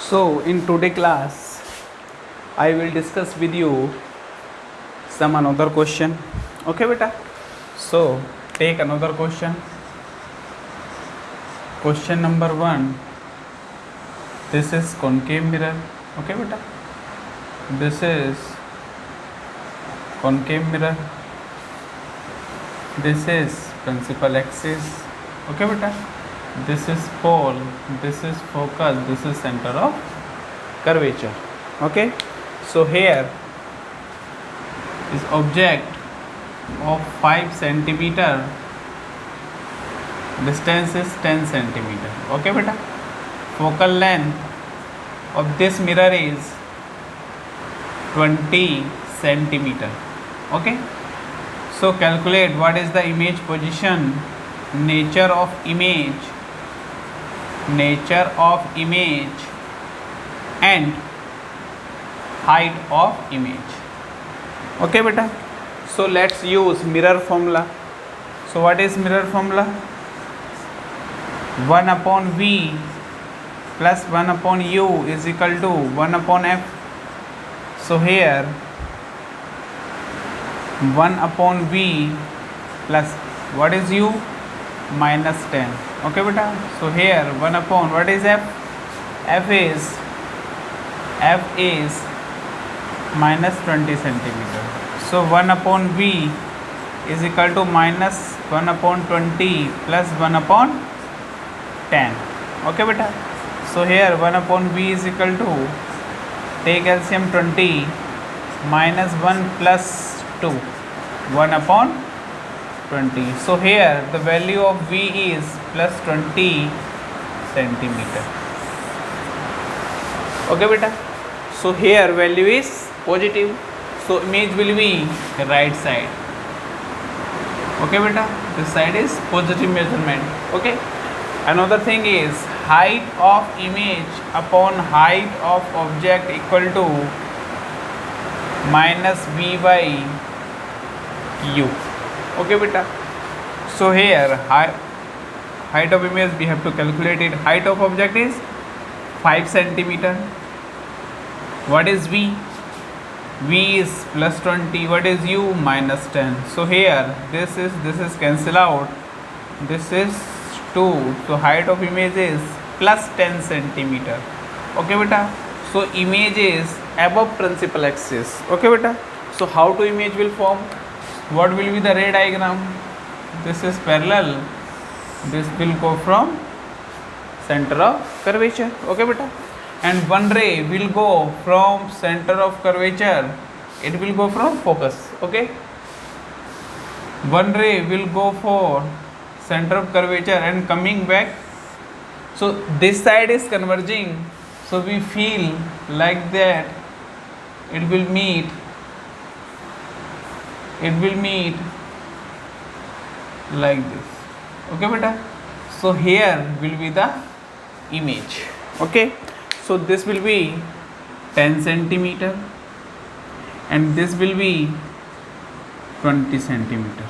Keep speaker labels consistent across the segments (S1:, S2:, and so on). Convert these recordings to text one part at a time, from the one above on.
S1: So, in today class, I will discuss with you some another question. Okay, beta. So, take another question. Question number one. This is concave mirror. Okay, beta. This is concave mirror. This is principal axis. Okay, beta. This is pole. This is focus. This is center of curvature. Okay. So here is object of 5 centimeter. Distance is 10 centimeter. Okay, beta. Focal length of this mirror is 20 centimeter. Okay. So calculate what is the image position, nature of image, and height of image. Okay, beta. So let's use mirror formula. So what is mirror formula? 1 upon V plus 1 upon U is equal to 1 upon F. So here 1 upon V plus what is U? Minus 10. Okay, beta. So here 1 upon what is F? F is minus 20 centimeter. So 1 upon V is equal to minus 1 upon 20 plus 1 upon 10. Okay, beta. So here 1 upon V is equal to, take LCM 20 minus 1 plus 2, 1 upon 20. So here the value of V is plus 20 centimeter. Okay, beta. So here value is positive. So image will be right side. Okay, beta. This side is positive measurement. Okay. Another thing is height of image upon height of object equal to minus V by U. Okay, beta. So here height of image we have to calculate it. Height of object is 5 centimeter. What is V? V is plus 20. What is U? Minus 10. So here this is cancel out. This is 2. So height of image is plus 10 centimeter. Okay, beta. So image is above principal axis. Okay, beta. So how to image will form? What will be the ray diagram? This is parallel. This will go from center of curvature. Okay, beta. And one ray will go from center of curvature. It will go from focus. Okay. One ray will go for center of curvature and coming back. So this side is converging. So we feel like that it will meet like this. Okay, beta. So here will be the image. Okay. So this will be 10 centimeter and this will be 20 centimeter.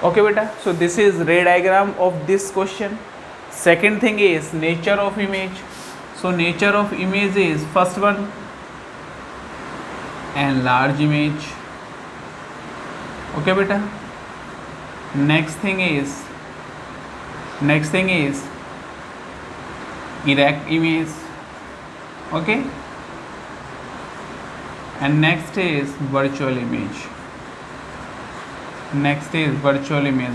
S1: Okay, beta. So this is ray diagram of this question. Second thing is nature of image. So nature of image is first one, enlarge image. Okay, beta. Next thing is erect image. Okay. And next is virtual image.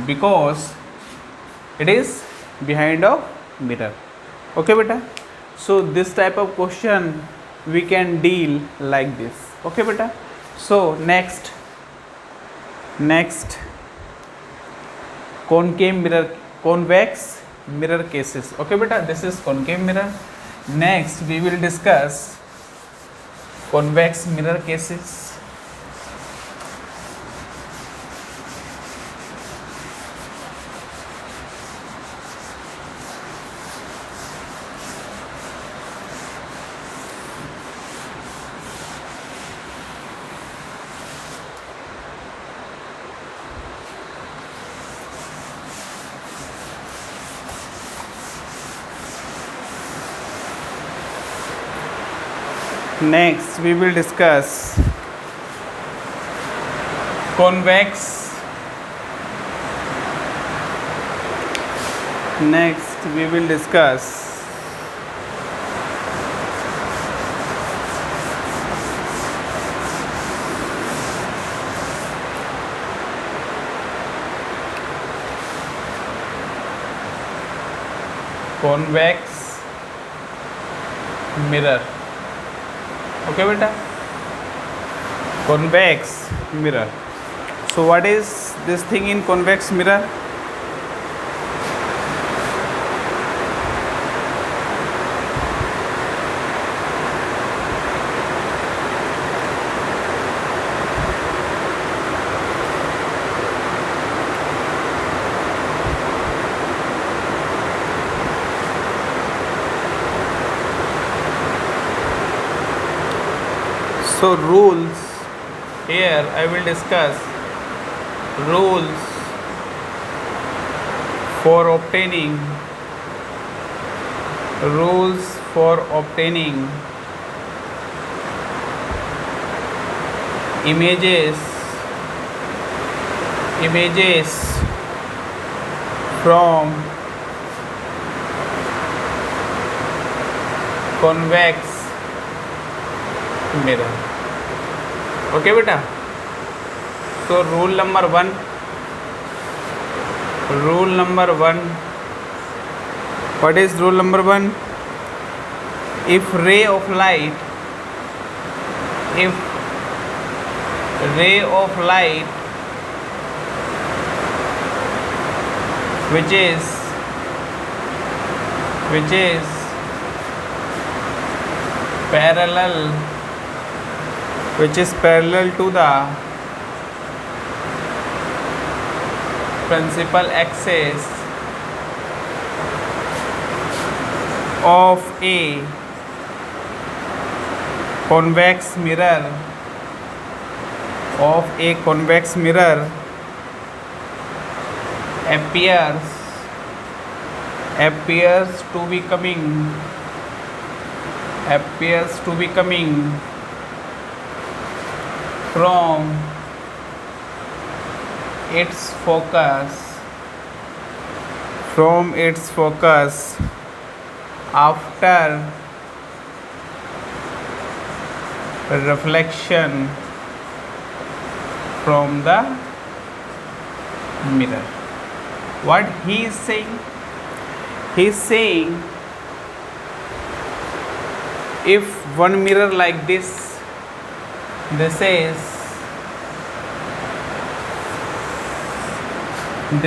S1: Because it is behind of mirror. Okay, beta. So this type of question we can deal like this. Okay, beta. So next convex mirror cases. Okay, beta. This is concave mirror. Next we will discuss convex mirror cases. Next, we will discuss convex. Next, we will discuss convex mirror. Okay beta, convex mirror. So what is this thing in convex mirror? So rules, here I will discuss rules for obtaining images from convex mirror. Okay beta, so rule number one, what is rule number one? If ray of light which is parallel to the principal axis of a convex mirror appears to be coming from its focus after reflection from the mirror. What he is saying? He is saying if one mirror like this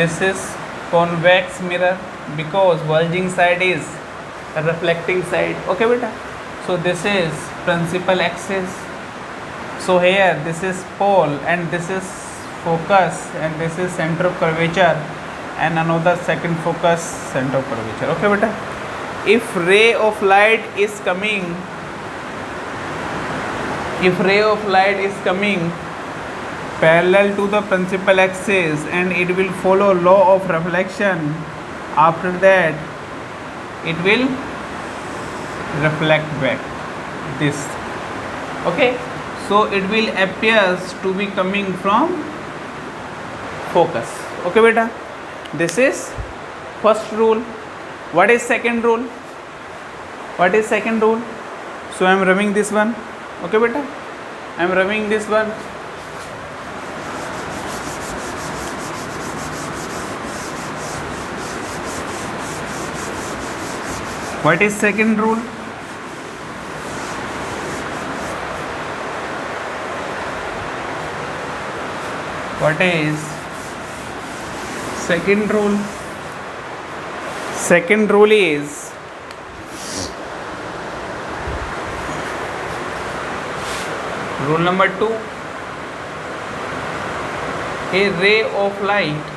S1: is convex mirror because bulging side is a reflecting side. Okay beta, so this is principal axis. So here this is pole and this is focus and this is center of curvature and another second focus, center of curvature. Okay beta, if ray of light is coming parallel to the principal axis and it will follow law of reflection, after that it will reflect back this. Okay, so it will appears to be coming from focus. Okay beta, this is first rule. What is second rule? So I am rubbing this one. Okay beta, I am rubbing this one. What is second rule? What is second rule? Second rule is rule number 2. A ray of light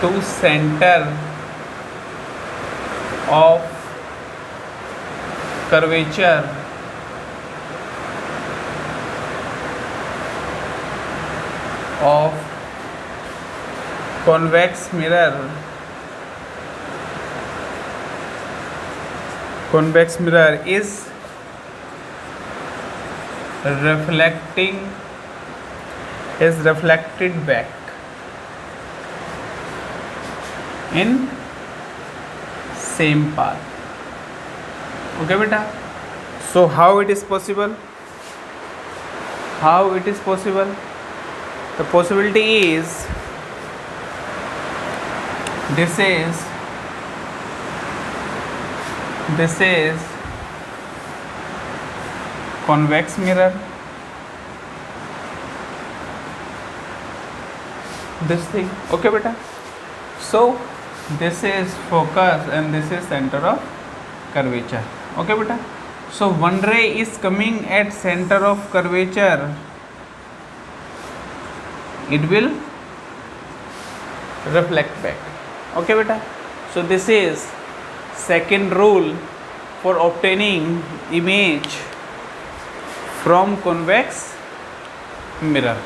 S1: to center of curvature of convex mirror is reflected back in same path. Okay beta, so how it is possible? The possibility is this is convex mirror, this thing. Okay beta, so this is focus and this is center of curvature. Okay beta, so one ray is coming at center of curvature, it will reflect back. Okay beta, so this is second rule for obtaining image from convex mirror.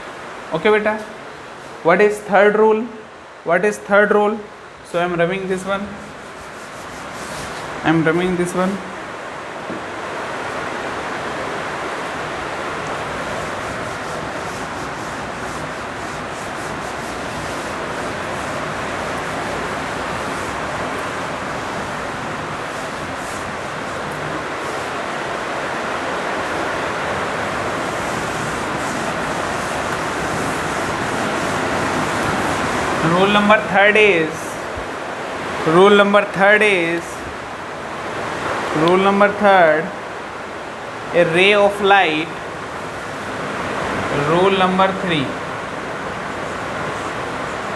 S1: Okay beta, what is third rule? So I am rubbing this one. Rule number third is a ray of light. Rule number 3,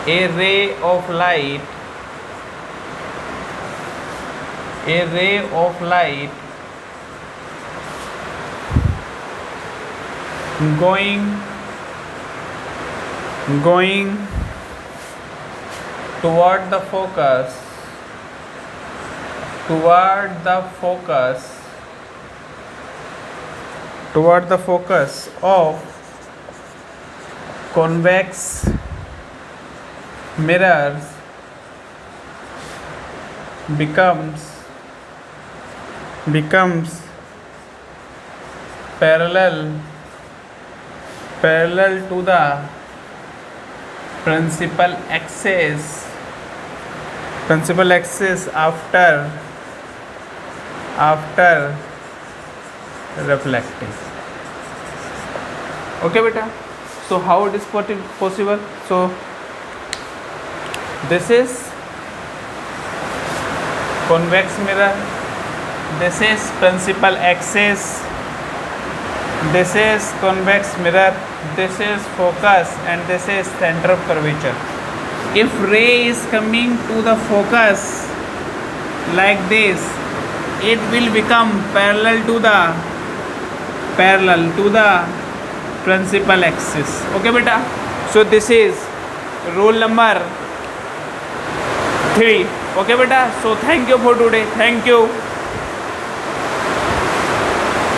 S1: a ray of light going toward the focus of convex mirrors becomes parallel to the principal axis after reflecting. Okay beta, so how it is possible? So this is convex mirror, this is principal axis, this is convex mirror, this is focus, and this is center of curvature. If ray is coming to the focus like this, it will become parallel to the principal axis. Okay beta, so this is rule number 3. Okay beta, so thank you for today. Thank you.